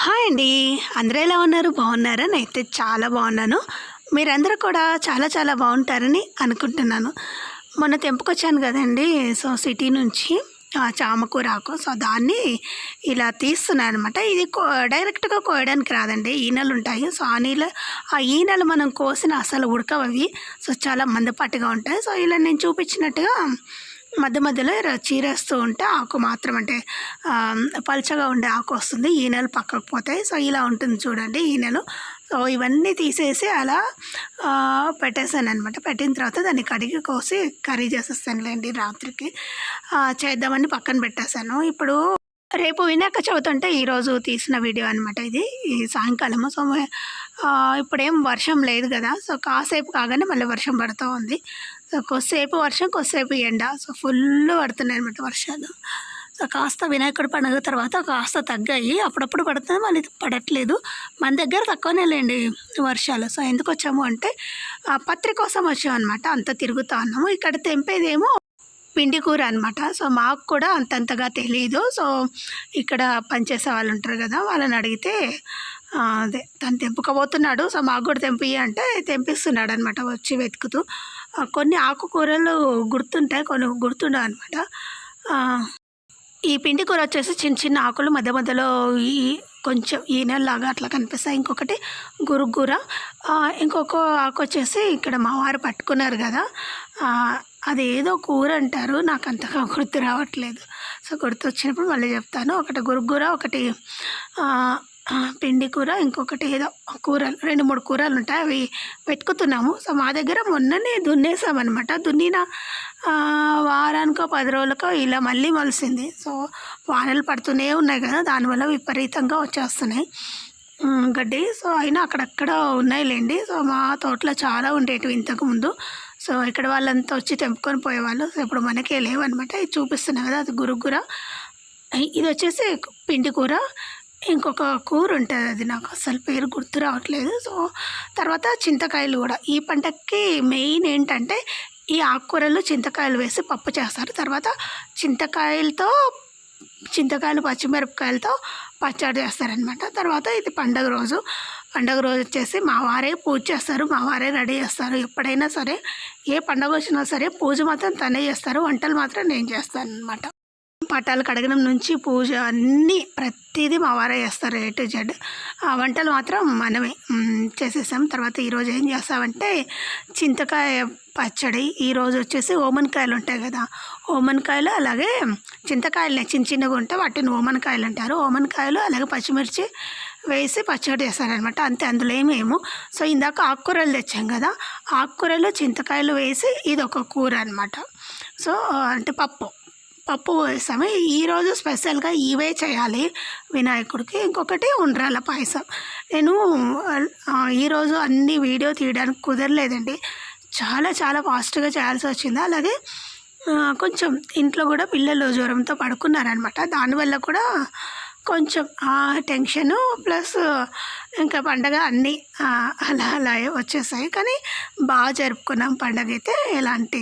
Hi అండి. అందరూ ఎలా ఉన్నారు? బాగున్నారా? నేనైతే చాలా బాగున్నాను. మీరందరూ కూడా చాలా చాలా బాగుంటారని అనుకుంటున్నాను. మొన్న తెంపుకొచ్చాను కదండీ! సో, సిటీ నుంచి చామకూర ఆకు. సో, దాన్ని ఇలా తీస్తున్నాను అనమాట. ఇది డైరెక్ట్‌గా కోయడానికి రాదండి. ఈనెలుంటాయి. సో, ఆ ఈనెలు మనం కోసిన అసలు ఉడకవవి. సో, చాలా మందపాటిగా ఉంటాయి. సో, ఇలా నేను చూపించినట్టుగా మధ్య మధ్యలో చీరేస్తూ ఉంటే ఆకు మాత్రం అంటే పల్చగా ఉండే ఆకు వస్తుంది. ఈనెలు పక్కకు పోతాయి. సో, ఇలా ఉంటుంది చూడండి ఈనెలు. సో, ఇవన్నీ తీసేసి అలా పెట్టేసాను అనమాట. పెట్టిన తర్వాత దాన్ని కడిగి కోసి కర్రీ చేసేస్తానులేండి రాత్రికి. చేద్దామని పక్కన పెట్టేశాను. ఇప్పుడు రేపు వినాయక చవితి అంటే ఈరోజు తీసిన వీడియో అనమాట ఇది. ఈ సాయంకాలము. సో, ఇప్పుడేం వర్షం లేదు కదా! సో, కాసేపు కాగానే మళ్ళీ వర్షం పడుతూ ఉంది. సో, కొద్దిసేపు వర్షం, కొద్దిసేపు ఎండ. సో, ఫుల్ పడుతున్నాయి అనమాట వర్షాలు. సో, కాస్త వినాయకుడి పండుగ తర్వాత కాస్త తగ్గాయి. అప్పుడప్పుడు పడుతుంది, మళ్ళీ పడట్లేదు. మన దగ్గర తక్కువనే లేండి వర్షాలు. సో, ఎందుకు వచ్చాము అంటే పత్రి కోసం వచ్చామన్నమాట. అంత తిరుగుతూ ఉన్నాము. ఇక్కడ తెంపేదేమో పిండి కూర అనమాట. సో, మాకు కూడా అంతంతగా తెలీదు. సో, ఇక్కడ పనిచేసే వాళ్ళు ఉంటారు కదా, వాళ్ళని అడిగితే అదే తను తెంపుకోబోతున్నాడు. సో, మాకు కూడా తెంపి అంటే తెంపిస్తున్నాడు అనమాట వచ్చి వెతుకుతూ. కొన్ని ఆకుకూరలు గుర్తుంటాయి, కొన్ని గుర్తుండవు అనమాట. ఈ పిండి కూర వచ్చేసి చిన్న చిన్న ఆకులు మధ్య మధ్యలో ఈ కొంచెం ఈనెల్లాగా అట్లా కనిపిస్తాయి. ఇంకొకటి గురుగుర. ఇంకొక ఆకు వచ్చేసి ఇక్కడ మా వారు పట్టుకున్నారు కదా, అది ఏదో కూర అంటారు, నాకు అంతగా గుర్తు రావట్లేదు. సో, గుర్తు వచ్చినప్పుడు మళ్ళీ చెప్తాను. ఒకటి గురుగుర, ఒకటి పిండి కూర, ఇంకొకటి ఏదో కూరలు 2-3 కూరలు ఉంటాయి. అవి వెతుకుతున్నాము. సో, మా దగ్గర మొన్ననే దున్నేసామన్నమాట. దున్నిన వారానికో 10 రోజులకో ఇలా మళ్ళీ మొలిసింది. సో, వానలు పడుతూనే ఉన్నాయి కదా, దానివల్ల విపరీతంగా వచ్చేస్తున్నాయి గడ్డి. సో, అయినా అక్కడక్కడ ఉన్నాయిలేండి. సో, మా తోటలో చాలా ఉండేటివి ఇంతకుముందు. సో, ఇక్కడ వాళ్ళంతా వచ్చి తెంపుకొని పోయేవాళ్ళు. సో, ఇప్పుడు మనకే లేవన్నమాట. ఇది చూపిస్తున్నా కదా, అది గురుగుర. ఇది వచ్చేసి పిండి కూర. ఇంకొక కూర ఉంటుంది, అది నాకు అసలు పేరు గుర్తు రావట్లేదు. సో, తర్వాత చింతకాయలు కూడా. ఈ పంటకి మెయిన్ ఏంటంటే ఈ ఆకుకూరలు చింతకాయలు వేసి పప్పు చేస్తారు. తర్వాత చింతకాయలు పచ్చిమిరపకాయలతో పచ్చడి చేస్తారనమాట. తర్వాత ఇది పండగ రోజు వచ్చేసి మా వారే పూజ చేస్తారు, మా వారే రెడీ చేస్తారు. ఎప్పుడైనా సరే, ఏ పండగ వచ్చినా సరే పూజ మాత్రం తనే చేస్తారు, వంటలు మాత్రం నేను చేస్తాను అనమాట. పటాలు కడగడం నుంచి పూజ అన్నీ ప్రతిదీ మా వారే చేస్తారు, A to Z. ఆ వంటలు మాత్రం మనమే చేసేసాం. తర్వాత ఈరోజు ఏం చేస్తామంటే చింతకాయ పచ్చడి. ఈరోజు వచ్చేసి ఓమనకాయలు ఉంటాయి కదా, ఓమనకాయలు అలాగే చింతకాయలు చిన్నగా ఉంటాయి, వాటిని ఓమనకాయలు అంటారు. ఓమనకాయలు అలాగే పచ్చిమిర్చి వేసి పచ్చడి చేస్తారనమాట. అంతే, అందులో ఏమేమో. సో, ఇందాక ఆకుకూరలు తెచ్చాం కదా, ఆకుకూరలు చింతకాయలు వేసి ఇది ఒక కూర అనమాట. సో, అంటే పప్పు వేసాము. ఈరోజు స్పెషల్గా ఇవే చేయాలి వినాయకుడికి. ఇంకొకటి ఉండ్రాల పాయసం. నేను ఈరోజు అన్ని వీడియో తీయడానికి కుదరలేదండి. చాలా చాలా ఫాస్ట్గా చేయాల్సి వచ్చింది. అలాగే కొంచెం ఇంట్లో కూడా పిల్లలు జ్వరంతో పడుకున్నారనమాట. దానివల్ల కూడా కొంచెం టెన్షను ప్లస్ ఇంకా పండగ అన్నీ అలా వచ్చేసాయి. కానీ బాగా జరుపుకున్నాం పండగ అయితే. ఎలాంటి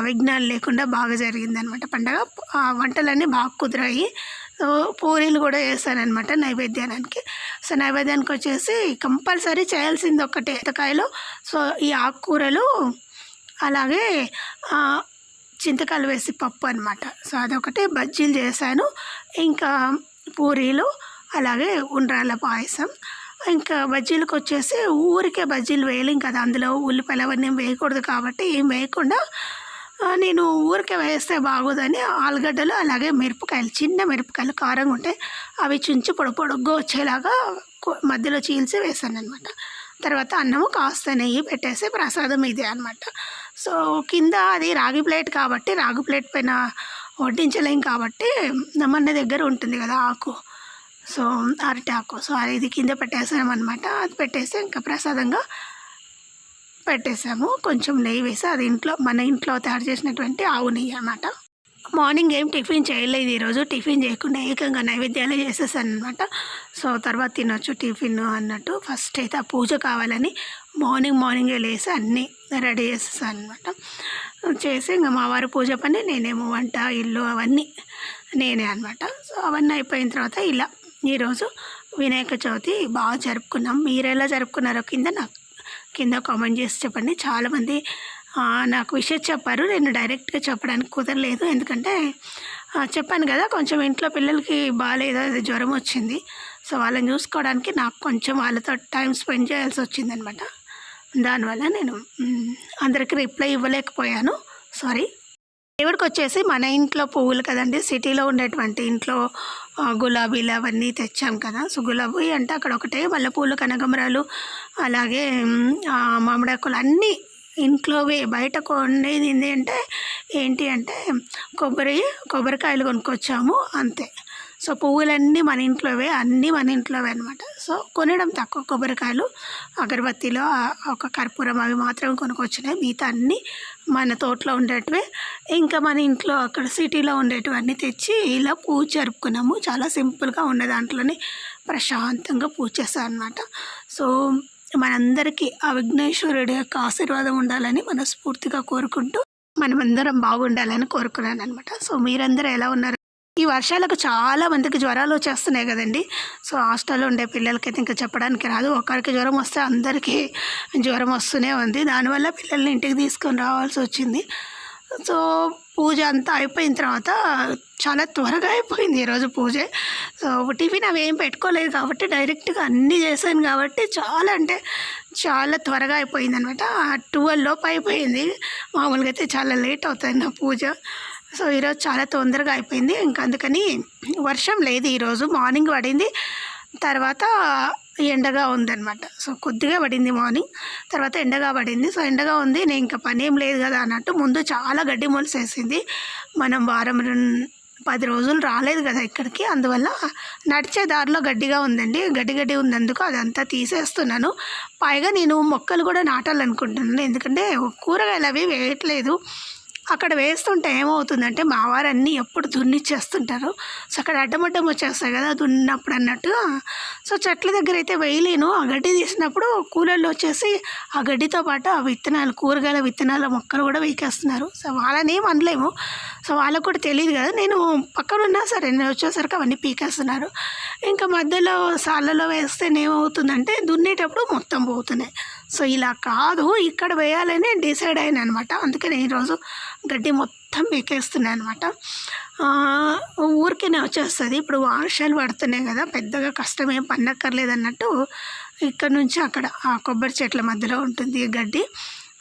విఘ్నాలు లేకుండా బాగా జరిగిందనమాట పండగ. వంటలన్నీ బాగా కుదిరాయి. పూరీలు కూడా వేసానమాట నైవేద్యానికి. సో, నైవేద్యానికి వచ్చేసి కంపల్సరీ చేయాల్సింది ఒకటే చింతకాయలు. సో, ఈ ఆకుకూరలు అలాగే చింతకాయలు వేసి పప్పు అనమాట. సో, అదొకటి. బజ్జీలు చేశాను, ఇంకా పూరీలు, అలాగే ఉండ్రాల పాయసం. ఇంకా బజ్జీలకు వచ్చేసి ఊరికే బజ్జీలు వేయలేం కదా, అందులో ఉల్లిపాయలు అవన్నీ వేయకూడదు కాబట్టి ఏం వేయకుండా నేను ఊరికే వేస్తే బాగోదని ఆలుగడ్డలు అలాగే మిరపకాయలు, చిన్న మిరపకాయలు కారంగా ఉంటాయి, అవి చుంచి పొడుగ్గా వచ్చేలాగా మధ్యలో చీల్చి వేసాను అనమాట. తర్వాత అన్నము కాస్త నెయ్యి పెట్టేసి ప్రసాదం ఇదే అనమాట. సో, కింద అది రాగి ప్లేట్ కాబట్టి రాగి ప్లేట్ పైన వడ్డించలేం కాబట్టి మన దగ్గర ఉంటుంది కదా ఆకు, సో అరటి ఆకు. సో, అది కింద పెట్టేసామన్నమాట. అది పెట్టేసి ఇంకా ప్రసాదంగా పెట్టేసాము. కొంచెం నెయ్యి వేసి, అది మన ఇంట్లో తయారు చేసినటువంటి ఆవు నెయ్యి అన్నమాట. మార్నింగ్ ఏం టిఫిన్ చేయలేదు ఈరోజు. టిఫిన్ చేయకుండా ఏకంగా నైవేద్యాలే చేసేసాను అనమాట. సో, తర్వాత తినొచ్చు టిఫిన్ అన్నట్టు. ఫస్ట్ అయితే ఆ పూజ కావాలని మార్నింగే లేసి అన్నీ రెడీ చేసేసాను అనమాట. చేసి ఇంకా మా వారి పూజ పని, నేనేమో వంట ఇల్లు అవన్నీ నేనే అనమాట. సో, అవన్నీ అయిపోయిన తర్వాత ఇలా ఈరోజు వినాయక చవితి బాగా జరుపుకున్నాం. మీరెలా జరుపుకున్నారో కింద కామెంట్ చేసి చెప్పండి. చాలామంది నాకు విషయం చెప్పారు. నేను డైరెక్ట్గా చెప్పడానికి కుదరలేదు. ఎందుకంటే చెప్పాను కదా, కొంచెం ఇంట్లో పిల్లలకి బాగాలేదు, అది జ్వరం వచ్చింది. సో వాళ్ళని చూసుకోవడానికి నాకు కొంచెం వాళ్ళతో టైం స్పెండ్ చేయాల్సి వచ్చిందనమాట. దానివల్ల నేను అందరికీ రిప్లై ఇవ్వలేకపోయాను, సారీ. దేవుడికి వచ్చేసి మన ఇంట్లో పువ్వులు కదండి, సిటీలో ఉండేటువంటి ఇంట్లో గులాబీలు అవన్నీ తెచ్చాం కదా. సో గులాబీ అంటే అక్కడ ఒకటే మల్లెపూలు, కనకాంబరాలు, అలాగే మామిడాకులు అన్నీ ఇంట్లోవే. బయట కొనేది ఏంటి అంటే కొబ్బరికాయలు కొనుక్కొచ్చాము అంతే. సో పువ్వులన్నీ మన ఇంట్లోవే, అన్నీ మన ఇంట్లోవే అనమాట. సో కొనడం తక్కువ. కొబ్బరికాయలు, అగరబత్తీలు, ఒక కర్పూరం అవి మాత్రం కొనుక్కొచ్చినాయి. మిగతా అన్నీ మన తోటలో ఉండేటివే. ఇంకా మన ఇంట్లో అక్కడ సిటీలో ఉండేటివన్నీ తెచ్చి ఇలా పూజ జరుపుకున్నాము. చాలా సింపుల్గా ఉన్న దాంట్లోనే ప్రశాంతంగా పూజ చేస్తాం అనమాట. సో మనందరికీ ఆ విఘ్నేశ్వరుడి యొక్క ఆశీర్వాదం ఉండాలని మనస్ఫూర్తిగా కోరుకుంటూ మనమందరం బాగుండాలని కోరుకున్నాను అనమాట. సో మీరందరూ ఎలా ఉన్నారు? ఈ వర్షాలకు చాలా మందికి జ్వరాలు వచ్చేస్తున్నాయి కదండి. సో హాస్టల్లో ఉండే పిల్లలకైతే ఇంకా చెప్పడానికి రాదు. ఒకరికి జ్వరం వస్తే అందరికీ జ్వరం వస్తూనే ఉంది. దానివల్ల పిల్లల్ని ఇంటికి తీసుకొని రావాల్సి వచ్చింది. సో పూజ అంతా అయిపోయిన తర్వాత చాలా త్వరగా అయిపోయింది ఈరోజు పూజ. సో టిఫిన్ అవి ఏం పెట్టుకోలేదు కాబట్టి డైరెక్ట్గా అన్నీ చేశాను కాబట్టి చాలా అంటే చాలా త్వరగా అయిపోయింది అనమాట. 12 లోపు అయిపోయింది. మామూలుగా అయితే చాలా లేట్ అవుతుంది నా పూజ. సో ఈరోజు చాలా తొందరగా అయిపోయింది. ఇంకా అందుకని వర్షం లేదు ఈరోజు. మార్నింగ్ పడింది, తర్వాత ఎండగా ఉందన్నమాట. సో కొద్దిగా పడింది మార్నింగ్, తర్వాత ఎండగా పడింది. సో ఎండగా ఉంది, నేను ఇంకా పని ఏం లేదు కదా అన్నట్టు ముందు చాలా గడ్డి మొలిసేసింది. మనం 10 రోజులు రాలేదు కదా ఇక్కడికి, అందువల్ల నడిచే దారిలో గడ్డిగా ఉందండి. గడ్డి ఉన్నందుకు అదంతా తీసేస్తున్నాను. పైగా నేను మొక్కలు కూడా నాటాలనుకుంటున్నాను. ఎందుకంటే కూరగాయలు అవి వేయట్లేదు. అక్కడ వేస్తుంటే ఏమవుతుందంటే మా వారు అన్నీ ఎప్పుడు దున్నిచ్చేస్తుంటారు. సో అక్కడ అడ్డమడ్డం వచ్చేస్తాయి కదా దున్నప్పుడు అన్నట్టుగా. సో చెట్ల దగ్గర అయితే వేయలేను. ఆ గడ్డి తీసినప్పుడు కూలర్లు వచ్చేసి ఆ గడ్డితో పాటు ఆ విత్తనాలు, కూరగాయల విత్తనాల మొక్కలు కూడా వీకేస్తున్నారు. సో వాళ్ళని ఏం అనలేము. సో వాళ్ళకు కూడా తెలియదు కదా, నేను పక్కన ఉన్నా సరే నేను వచ్చేసరికి అవన్నీ పీకేస్తున్నారు. ఇంకా మధ్యలో సాళ్ళలో వేస్తే ఏమవుతుందంటే దున్నేటప్పుడు మొత్తం పోతున్నాయి. సో ఇలా కాదు, ఇక్కడ వేయాలని డిసైడ్ అయ్యాను అనమాట. అందుకని ఈరోజు గడ్డి మొత్తం పీకేస్తున్నాయి అనమాట. ఊరికేనే వచ్చేస్తుంది. ఇప్పుడు వర్షాలు పడుతున్నాయి కదా, పెద్దగా కష్టం ఏం పన్నక్కర్లేదు అన్నట్టు ఇక్కడ నుంచి అక్కడ ఆ కొబ్బరి చెట్ల మధ్యలో ఉంటుంది గడ్డి.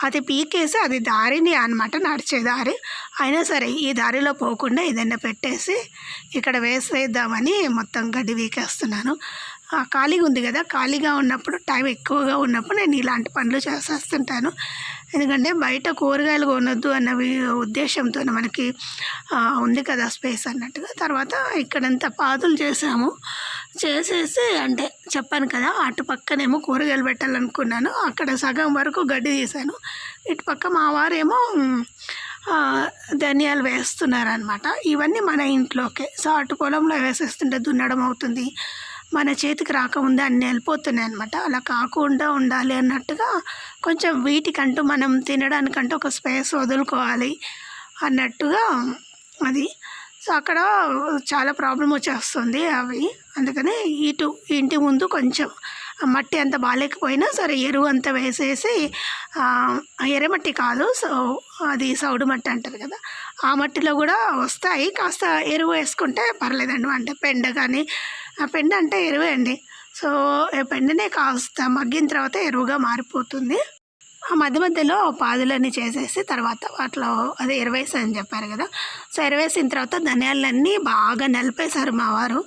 అది పీకేసి అది దారిని అనమాట, నడిచే దారి. అయినా సరే ఈ దారిలో పోకుండా ఏదైనా పెట్టేసి ఇక్కడ వేసేద్దామని మొత్తం గడ్డి వీకేస్తున్నాను. ఖాళీగా ఉంది కదా, ఖాళీగా ఉన్నప్పుడు టైం ఎక్కువగా ఉన్నప్పుడు నేను ఇలాంటి పనులు చేసేస్తుంటాను. ఎందుకంటే బయట కూరగాయలు కొనొద్దు అన్న ఉద్దేశంతో మనకి ఉంది కదా స్పేస్ అన్నట్టుగా. తర్వాత ఇక్కడంతా పాదులు చేసేసి అంటే చెప్పాను కదా, అటు పక్కనేమో కూరగాయలు పెట్టాలనుకున్నాను. అక్కడ సగం వరకు గడ్డి తీశాను. ఇటు పక్క మా వారేమో ధనియాలు వేస్తున్నారనమాట. ఇవన్నీ మన ఇంట్లోకే. సో అటు పొలంలో వేసేస్తుంటే దున్నడం అవుతుంది, మన చేతికి రాకముందే అన్నీ వెళ్ళిపోతున్నాయి అనమాట. అలా కాకుండా ఉండాలి అన్నట్టుగా కొంచెం వీటికంటూ మనం తినడానికంటూ ఒక స్పేస్ వదులుకోవాలి అన్నట్టుగా అది. సో అక్కడ చాలా ప్రాబ్లం వచ్చేస్తుంది అవి. అందుకని ఇంటి ముందు కొంచెం మట్టి అంత బాగాలేకపోయినా సరే ఎరువు అంతా వేసేసి, ఎర్రమట్టి కాదు, సో అది సౌడు మట్టి అంటారు కదా, ఆ మట్టిలో కూడా వస్తాయి. కాస్త ఎరువు వేసుకుంటే పర్లేదండి. అంటే పెండ కానీ, ఆ పెండ అంటే ఎరువే అండి. సో పెండనే కాస్త మగ్గిన తర్వాత ఎరువుగా మారిపోతుంది. ఆ మధ్యలో పాదులన్నీ చేసేసి తర్వాత వాటిలో అదే ఎరువేసాను చెప్పారు కదా. సో ఎరువేసిన తర్వాత ధనియాలన్నీ బాగా నలిపేశారు మా వారు.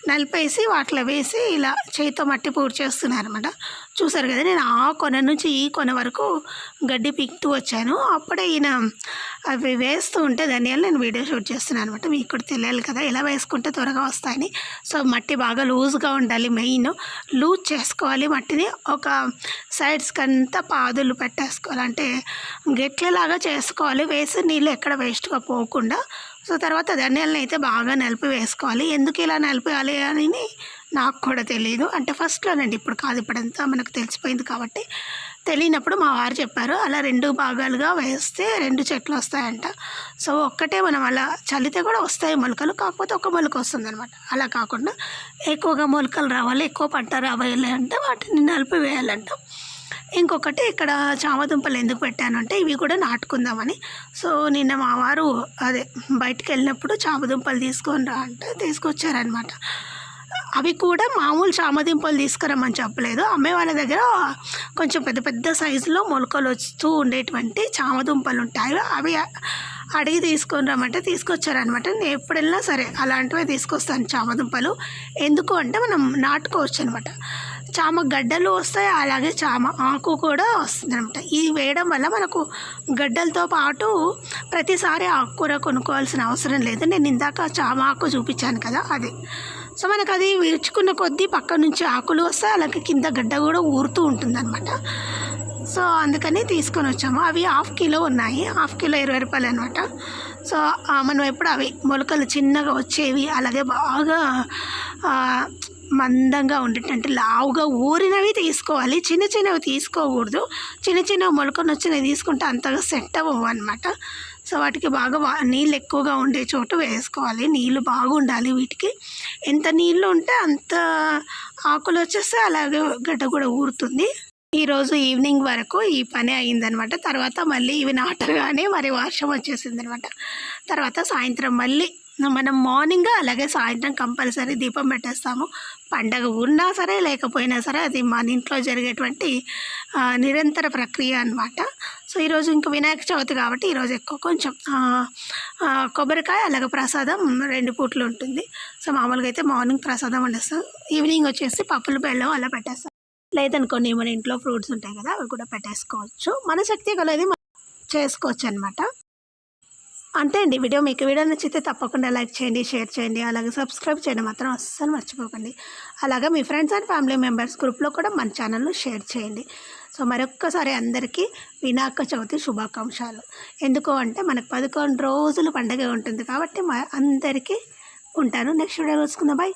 నలిపేసి వాటిలో వేసి ఇలా చేతితో మట్టి పూడ్చేస్తున్నారు అనమాట. చూసారు కదా, నేను ఆ కొన నుంచి ఈ కొన వరకు గడ్డి పీకుతూ వచ్చాను. అప్పుడే ఈయన అవి వేస్తూ ఉంటే ధనియాలు నేను వీడియో షూట్ చేస్తున్నాను అనమాట. మీకు కూడా తెలియాలి కదా ఎలా వేసుకుంటే త్వరగా వస్తాయని. సో మట్టి బాగా లూజ్గా ఉండాలి, మెయిన్ లూజ్ చేసుకోవాలి మట్టిని. ఒక సైడ్స్కి అంతా పాదులు పెట్టేసుకోవాలి, అంటే గెట్లలాగా చేసుకోవాలి. వేసి నీళ్ళు ఎక్కడ వేస్ట్గా పోకుండా. సో తర్వాత ధనియాలను అయితే బాగా నలిపి వేసుకోవాలి. ఎందుకు ఇలా నలిపేయాలి అని నాకు కూడా తెలీదు. అంటే ఫస్ట్‌లోనండి, ఇప్పుడు కాదు. ఇప్పుడంతా మనకు తెలిసిపోయింది కాబట్టి. తెలియనప్పుడు మా వారు చెప్పారు. అలా 2 భాగాలుగా వేస్తే 2 చెట్లొస్తాయంట. సో, ఒక్కటే మనం అలా చల్లితే కూడా వస్తాయి మొలకలు. కాకపోతే ఒక మొలక వస్తుందనమాట. అలా కాకుండా ఎక్కువగా మొలకలు రావాలి, ఎక్కువ పంట రావాలి అంటే వాటిని నలిపి వేయాలంట. ఇంకొకటి ఇక్కడ చామదుంపలు ఎందుకు పెట్టాను అంటే ఇవి కూడా నాటుకుందామని. సో, నిన్న మా వారు అదే బయటికెళ్ళినప్పుడు చామదుంపలు తీసుకొని రా అంటే తీసుకొచ్చారనమాట. అవి కూడా మామూలు చామదుంపలు తీసుకురమ్మని చెప్పలేదు. అమ్మే వాళ్ళ దగ్గర కొంచెం పెద్ద పెద్ద సైజులో మొలకలు వస్తూ ఉండేటువంటి చామదుంపలు ఉంటాయి. అవి అడిగి తీసుకొని రమ్మంటే తీసుకొచ్చారనమాట. నేను ఎప్పుడు వెళ్ళినా సరే అలాంటివే తీసుకొస్తాను చామదుంపలు. ఎందుకు అంటే మనం నాటుకోవచ్చు అనమాట. చామ గడ్డలు వస్తాయి, అలాగే చామ ఆకు కూడా వస్తుందనమాట. ఇది వేయడం వల్ల మనకు గడ్డలతో పాటు ప్రతిసారి ఆకుకూర కొనుక్కోవాల్సిన అవసరం లేదు. నేను ఇందాక చామ ఆకు చూపించాను కదా, అది. సో, మనకు అది విరుచుకున్న కొద్దీ పక్క నుంచి ఆకులు వస్తాయి, అలాగే కింద గడ్డ కూడా ఊరుతూ ఉంటుందన్నమాట. సో, అందుకని తీసుకొని వచ్చాము. అవి హాఫ్ కిలో ఉన్నాయి. హాఫ్ కిలో 20 రూపాయలు అనమాట. సో, మనం ఎప్పుడు అవి మొలకలు చిన్నగా వచ్చేవి, అలాగే బాగా మందంగా ఉండేటి, అంటే లావుగా ఊరినవి తీసుకోవాలి. చిన్న చిన్నవి తీసుకోకూడదు. చిన్న చిన్న మొలకలు వచ్చినవి తీసుకుంటే అంతగా సెట్ అవ్వవు అనమాట. సో, వాటికి బాగా నీళ్ళు ఎక్కువగా ఉండే చోటు వేసుకోవాలి. నీళ్ళు బాగా ఉండాలి వీటికి. ఎంత నీళ్ళు ఉంటే అంత ఆకులు వచ్చేస్తే అలాగే గడ్డ కూడా ఊరుతుంది. ఈరోజు ఈవినింగ్ వరకు ఈ పని అయిందనమాట. తర్వాత మళ్ళీ ఇవి నాటగానే మరి వర్షం వచ్చేసిందనమాట. తర్వాత సాయంత్రం మళ్ళీ మనం మార్నింగ్ అలాగే సాయంత్రం కంపల్సరీ దీపం పెట్టేస్తాము. పండగ ఉన్నా సరే లేకపోయినా సరే అది మన ఇంట్లో జరిగేటువంటి నిరంతర ప్రక్రియ అనమాట. సో, ఈరోజు ఇంకా వినాయక చవితి కాబట్టి ఈరోజు ఎక్కువ కొంచెం కొబ్బరికాయ అలాగే ప్రసాదం 2 పూటలు ఉంటుంది. సో, మామూలుగా అయితే మార్నింగ్ ప్రసాదం వండేస్తాం, ఈవినింగ్ వచ్చేసి పప్పులు బెల్లం అలా పెట్టేస్తాం. లేదనుకోండి మన ఇంట్లో ఫ్రూట్స్ ఉంటాయి కదా, అవి కూడా పెట్టేసుకోవచ్చు. మన శక్తి కొలది చేసుకోవచ్చు అనమాట. అంతే అండి. వీడియో నచ్చితే తప్పకుండా లైక్ చేయండి, షేర్ చేయండి, అలాగే సబ్స్క్రైబ్ చేయడం మాత్రం అస్సలు మర్చిపోకండి. అలాగే మీ ఫ్రెండ్స్ అండ్ ఫ్యామిలీ మెంబర్స్ గ్రూప్లో కూడా మన ఛానల్ను షేర్ చేయండి. సో, మరొక్కసారి అందరికీ వినాయక చవితి శుభాకాంక్షలు. ఎందుకు అంటే మనకు 11 రోజులు పండగ ఉంటుంది కాబట్టి అందరికీ ఉంటాను. నెక్స్ట్ వీడియో చూసుకుందాం. బాయ్.